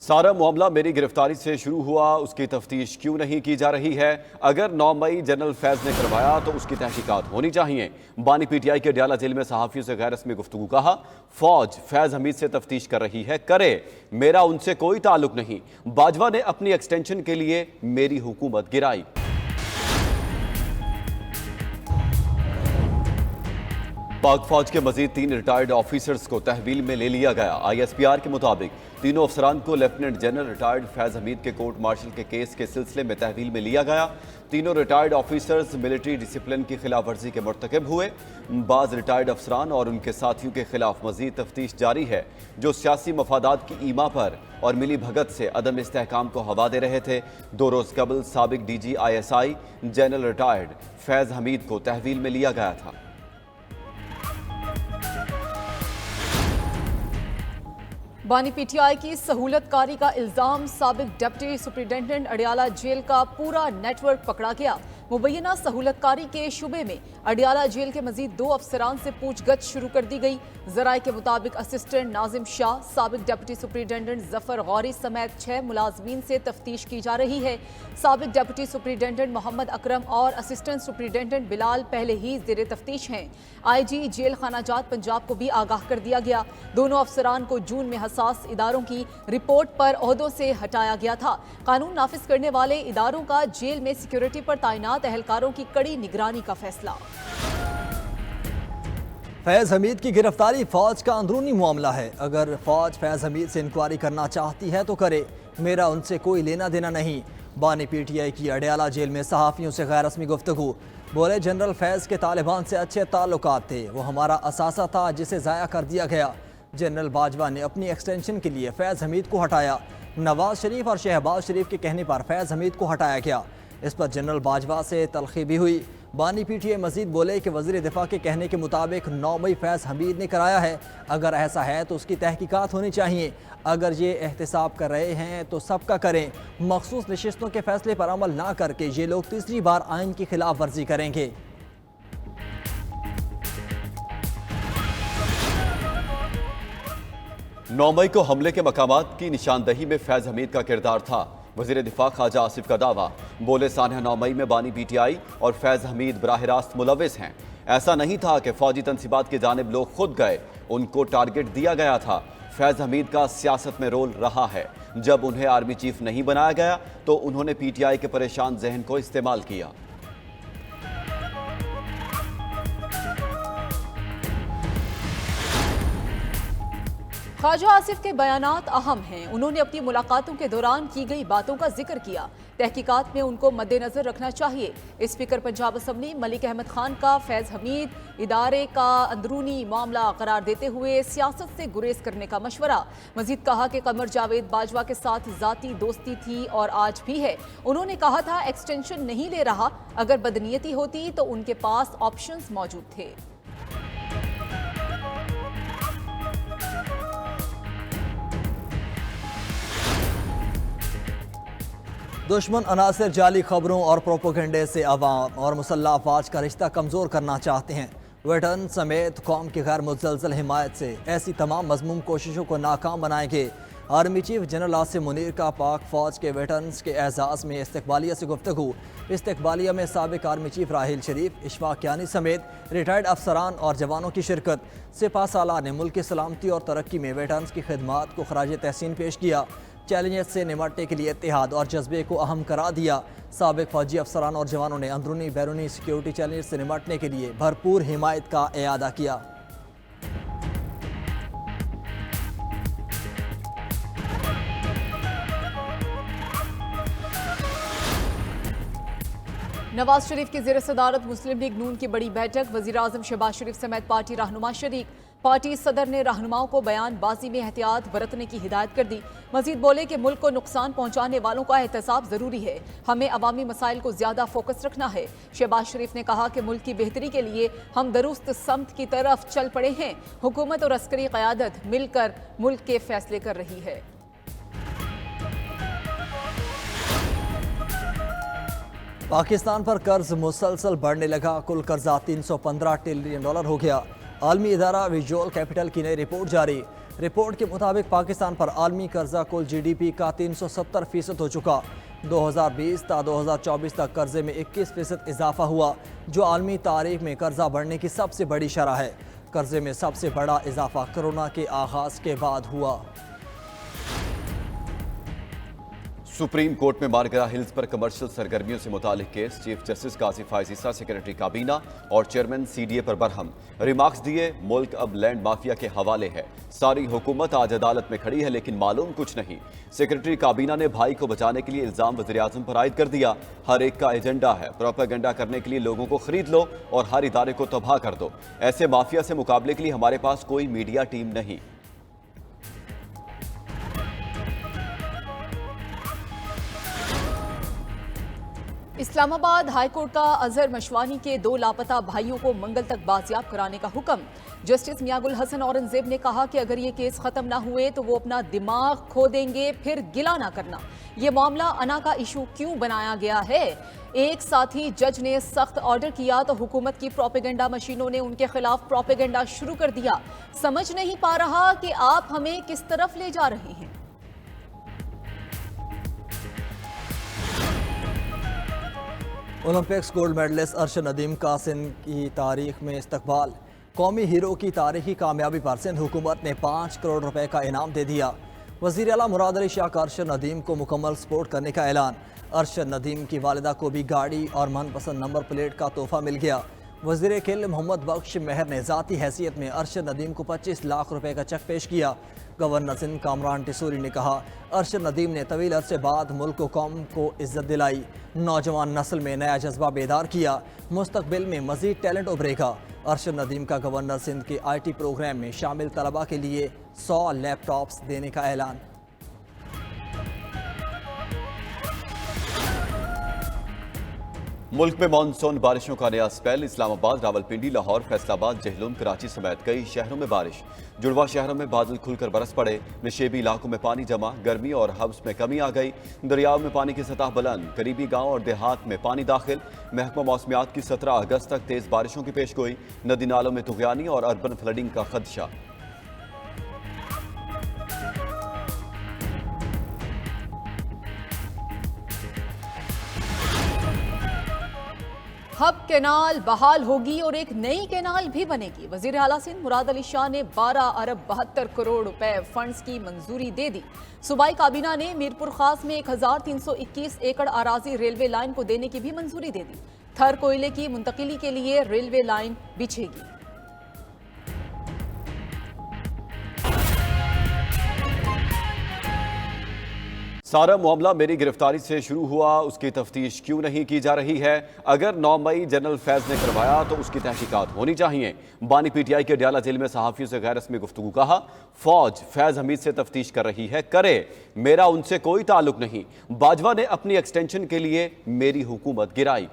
सारा मामला मेरी गिरफ्तारी से शुरू हुआ, उसकी तफ्तीश क्यों नहीं की जा रही है? अगर 9 मई जनरल फैज ने करवाया तो उसकी तहकीकात होनी चाहिए। बानी पीटीआई के अडयाला जेल में सहाफियों से गैर रस्मी गुफ्तगू। कहा, फौज फैज हमीद से तफ्तीश कर रही है, करे, मेरा उनसे कोई ताल्लुक नहीं। बाजवा ने अपनी एक्सटेंशन के लिए मेरी हुकूमत गिराई। पाक फौज के मजीद 3 रिटायर्ड ऑफिसर्स को तहवील में ले लिया गया। ISPR के मुताबिक तीनों अफसरान को lieutenant general retired Faiz Hamid के कोर्ट मार्शल के केस के सिलसिले में तहवील में लिया गया। तीनों रिटायर्ड ऑफिसर्स मिलिट्री डिसिप्लिन की खिलाफ वर्जी के मुर्तकब हुए। बाज़ रिटायर्ड अफसरान और उनके साथियों के खिलाफ मजीद तफ्तीश जारी है, जो सियासी मफादात की ईमा पर और मिली भगत से अदम इस्तेहकाम को हवा दे रहे थे। 2 रोज कबल साबिक DG ISI general retired Faiz Hamid को तहवील में लिया गया था। बानी पीटीआई की सहूलतकारी का इल्जाम, साबिक डिप्टी सुपरिटेंडेंट अडयाला जेल का पूरा नेटवर्क पकड़ा गया। मुबैना सहूलतकारी के शुबे में अडयाला जेल के मजीद 2 अफसरान से पूछगछ शुरू कर दी गई। जराये के मुताबिक असिस्टेंट नाजिम शाह, साबिक डिप्टी सुपरिटेंडेंट जफर गौरी समेत 6 मुलाजमीन से तफ्तीश की जा रही है। साबिक डिप्टी सुपरिटेंडेंट मोहम्मद अकरम और असिस्टेंट सुपरिटेंडेंट बिलाल पहले ही जेर तफ्तीश हैं। IG जेल खानाजात पंजाब को भी आगाह कर दिया गया। दोनों अफसरान को जून में हसास इदारों की रिपोर्ट पर ओहदों से हटाया गया था। कानून नाफिज करने वाले इदारों का जेल में सिक्योरिटी पर तैनात एहलकारों की कड़ी निगरानी का फैसला। फैज हमीद की गिरफ्तारी फौज का अंदरूनी मामला है। अगर फौज फैज हमीद से इंक्वायरी करना चाहती है तो करे, मेरा उनसे कोई लेना देना नहीं। बानी पीटीआई की अडयाला जेल में सहाफियों से गैर रस्मी गुफ्तगू। बोले, जनरल फैज के तालिबान से अच्छे ताल्लुकात थे, वो हमारा असासा था जिसे ज़ाया कर दिया गया। जनरल बाजवा ने अपनी एक्सटेंशन के लिए फैज हमीद को हटाया। नवाज शरीफ और शहबाज शरीफ के कहने पर फैज हमीद को हटाया गया। इस पर जनरल बाजवा से तलखी भी हुई। बानी पीटीआई मजीद बोले कि वज़ीर दिफा के कहने के मुताबिक 9 मई फैज हमीद ने कराया है। अगर ऐसा है तो उसकी तहकीकात होनी चाहिए। अगर ये एहतसाब कर रहे हैं तो सबका करें। मखसूस नशिस्तों के फैसले पर अमल ना करके ये लोग तीसरी बार आइन की खिलाफ वर्जी करेंगे। 9 मई को हमले के मकामात की निशानदही में फैज हमीद का किरदार था। वज़ीर दिफा ख्वाजा आसिफ का दावा। बोले, सानह 9 मई में बानी पीटीआई और फैज हमीद बराह रास्त मुलविस हैं। ऐसा नहीं था कि फौजी तनसीबात की जानिब लोग खुद गए, उनको टारगेट दिया गया था। फैज हमीद का सियासत में रोल रहा है। जब उन्हें आर्मी चीफ नहीं बनाया गया तो उन्होंने पीटीआई के परेशान जहन को इस्तेमाल किया। ख्वाजा आसिफ के बयानात अहम हैं। उन्होंने अपनी मुलाकातों के दौरान की गई बातों का जिक्र किया। तहकीकात में उनको मद्देनजर रखना चाहिए। स्पीकर पंजाब असम्बली मलिक अहमद खान का फैज हमीद इदारे का अंदरूनी मामला करार देते हुए सियासत से गुरेज करने का मशवरा। मजीद कहा कि कमर जावेद बाजवा के साथ जाती दोस्ती थी और आज भी है। उन्होंने कहा था, एक्सटेंशन नहीं ले रहा, अगर बदनीयती होती तो उनके पास ऑप्शंस मौजूद थे। दुश्मन अनासर जाली खबरों और प्रोपोगंडे से अवाम और मुसल्लह अफवाज का रिश्ता कमज़ोर करना चाहते हैं। वेटरन समेत कौम की गैर मुसलसल हिमायत से ऐसी तमाम मज़मूम कोशिशों को नाकाम बनाएंगे। Army chief general Asim Munir का पाक फ़ौज के वेटरन्स के एजाज़ में इस्तकबालिया से गुफ्तगू। इस्तकबालिया में साबिक आर्मी चीफ राहिल शरीफ, इशफाक कियानी समेत रिटायर्ड अफसरान और जवानों की शिरकत। सिपा सालार ने मुल्क की सलामती और तरक्की में वेटरन्स की खिदमात को खराज तहसीन पेश किया। चैलेंजेस से निमटने के लिए इत्तेहाद और जज्बे को अहम करा दिया। साबिक फौजी अफसरान और जवानों ने अंदरूनी बैरूनी सिक्योरिटी चैलेंज से निमटने के लिए भरपूर हिमायत का इयादा किया। नवाज शरीफ की ज़ेर सदारत मुस्लिम लीग नून की बड़ी बैठक। वज़ीर आज़म शहबाज शरीफ समेत पार्टी रहनुमा शरीक। पार्टी सदर ने रहनुमाओं को बयानबाजी में एहतियात बरतने की हिदायत कर दी। मजीद बोले कि मुल्क को नुकसान पहुंचाने वालों का एहतसाब जरूरी है, हमें अवामी मसाइल को ज्यादा फोकस रखना है। शहबाज शरीफ ने कहा कि मुल्क की बेहतरी के लिए हम दुरुस्त समत की तरफ चल पड़े हैं। हुकूमत और अस्करी क़यादत मिलकर मुल्क के फैसले कर रही है। पाकिस्तान पर कर्ज मुसलसल बढ़ने लगा। कुल कर्जा $315 ट्रिलियन हो गया। आलमी इदारा विजुअल कैपिटल की नई रिपोर्ट जारी। रिपोर्ट के मुताबिक पाकिस्तान पर आलमी कर्जा कुल GDP का 370% हो चुका। 2020 ता 2024 तक कर्जे में 21% इजाफा हुआ, जो आलमी तारीख में कर्जा बढ़ने की सबसे बड़ी शरह है। कर्जे में सबसे बड़ा इजाफा कोरोना के आगाज के बाद हुआ। सुप्रीम कोर्ट में मारगरा हिल्स पर कमर्शियल सरगर्मियों से मुतालिक केस। चीफ जस्टिस काजी फायजीसा सेक्रेटरी काबीना और चेयरमैन CDA पर बरहम। रिमार्क्स दिए, मुल्क अब लैंड माफिया के हवाले है। सारी हुकूमत आज अदालत में खड़ी है लेकिन मालूम कुछ नहीं। सेक्रेटरी काबीना ने भाई को बचाने के लिए इल्जाम वज़ीर-ए-आज़म पर आयद कर दिया। हर एक का एजेंडा है, प्रोपेगेंडा करने के लिए लोगों को खरीद लो और हर इदारे को तबाह कर दो। ऐसे माफिया से मुकाबले के लिए हमारे पास कोई मीडिया टीम नहीं। इस्लामाबाद हाईकोर्ट का अजहर मशवानी के 2 लापता भाइयों को मंगल तक बाजियाब कराने का हुक्म। जस्टिस मियागुल हसन औरंगजेब ने कहा कि अगर ये केस खत्म ना हुए तो वो अपना दिमाग खो देंगे, फिर गिला ना करना। ये मामला अना का इशू क्यों बनाया गया है? एक साथी जज ने सख्त ऑर्डर किया तो हुकूमत की प्रोपेगेंडा मशीनों ने उनके खिलाफ प्रोपेगेंडा शुरू कर दिया। समझ नहीं पा रहा कि आप हमें किस तरफ ले जा रहे हैं। Olympics gold medalist Arshad Nadeem का सिंध की तारीख में इस्तकबाल। कौमी हीरो की तारीखी कामयाबी पर सिंध हुकूमत ने 5 करोड़ रुपए का इनाम दे दिया। वज़ीर आला मुराद अली शाह का अरशद नदीम को मुकम्मल सपोर्ट करने का ऐलान। अरशद नदीम की वालिदा को भी गाड़ी और मनपसंद नंबर प्लेट का तोहफा मिल गया। वज़ीर खेल मोहम्मद बख्श मेहर ने ज़ाती हैसियत में अरशद नदीम को 25 लाख रुपए का चेक पेश किया। गवर्नर सिंध कामरान टिसूरी ने कहा, अरशद नदीम ने तवील अरसे बाद मुल्क को कौम को इज्जत दिलाई, नौजवान नस्ल में नया जज्बा बेदार किया, मुस्तकबिल में मजीद टैलेंट उभरेगा। अरशद नदीम का गवर्नर सिंध के IT प्रोग्राम में शामिल तलबा के लिए 100 लैपटॉप्स देने का ऐलान। मुल्क में मानसून बारिशों का नया स्पेल। इस्लामाबाद, रावलपिंडी, लाहौर, फैसलाबाद, जहलुम, कराची समेत कई शहरों में बारिश। जुड़वा शहरों में बादल खुलकर बरस पड़े। निशेबी इलाकों में पानी जमा, गर्मी और हब्स में कमी आ गई। दरियाओं में पानी की सतह बुलंद, करीबी गांव और देहात में पानी दाखिल। महकमा मौसमियात की 17 अगस्त तक तेज बारिशों की पेशगोई। नदी नालों में तुगयानी और अर्बन फ्लडिंग का खदशा। हब कैनाल बहाल होगी और एक नई कैनाल भी बनेगी। वजीर आला सिंध मुराद अली शाह ने 12 अरब 72 करोड़ रुपए फंड्स की मंजूरी दे दी। सूबाई काबीना ने मीरपुर खास में 1321 एकड़ अराजी रेलवे लाइन को देने की भी मंजूरी दे दी। थर कोयले की मुंतकिली के लिए रेलवे लाइन बिछेगी। सारा मामला मेरी गिरफ्तारी से शुरू हुआ, उसकी तफ्तीश क्यों नहीं की जा रही है? अगर 9 मई जनरल फैज ने करवाया तो उसकी तहकीकात होनी चाहिए। बानी PTI के अडियाला जेल में सहाफियों से गैर रस्मी गुफ्तगू। कहा, फौज फैज हमीद से तफ्तीश कर रही है, करे, मेरा उनसे कोई ताल्लुक नहीं। बाजवा ने अपनी एक्सटेंशन के लिए मेरी हुकूमत गिराई।